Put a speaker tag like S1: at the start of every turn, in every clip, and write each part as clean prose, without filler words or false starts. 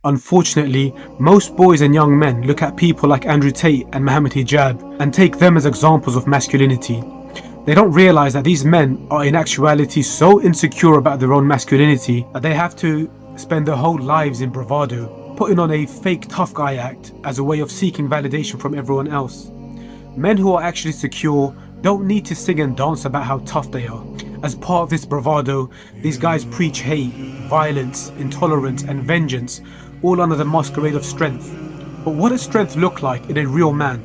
S1: Unfortunately, most boys and young men look at people like Andrew Tate and Muhammad Hijab and take them as examples of masculinity. They don't realize that these men are in actuality so insecure about their own masculinity that they have to spend their whole lives in bravado, putting on a fake tough guy act as a way of seeking validation from everyone else. Men who are actually secure don't need to sing and dance about how tough they are. As part of this bravado, these guys preach hate, violence, intolerance, and vengeance, all under the masquerade of strength. But what does strength look like in a real man?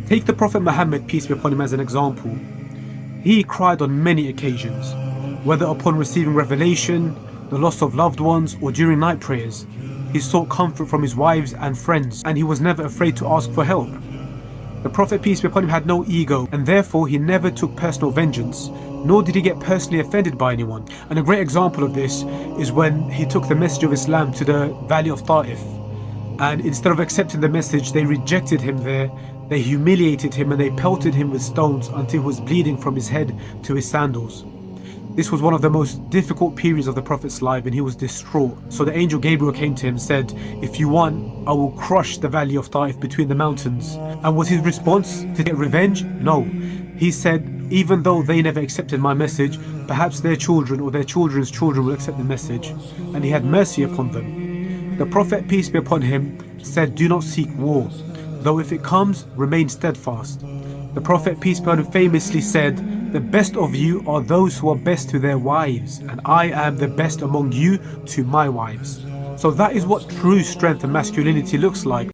S1: Take the Prophet Muhammad, peace be upon him, as an example. He cried on many occasions, whether upon receiving revelation, the loss of loved ones, or during night prayers. He sought comfort from his wives and friends, and he was never afraid to ask for help. The Prophet, peace be upon him, had no ego, and therefore he never took personal vengeance, nor did he get personally offended by anyone. And a great example of this is when he took the message of Islam to the valley of Tate, and instead of accepting the message, they rejected him there. They humiliated him and they pelted him with stones until he was bleeding from his head to his sandals. This was one of the most difficult periods of the Prophet's life, and he was distraught. So the angel Gabriel came to him and said, "If you want, I will crush the valley of Taif between the mountains." And was his response to get revenge? No. He said, even though they never accepted my message, perhaps their children or their children's children will accept the message. And he had mercy upon them. The Prophet, peace be upon him, said, "Do not seek war, though if it comes, remain steadfast." The Prophet, peace be upon him, famously said, "The best of you are those who are best to their wives, and I am the best among you to my wives." So that is what true strength and masculinity looks like.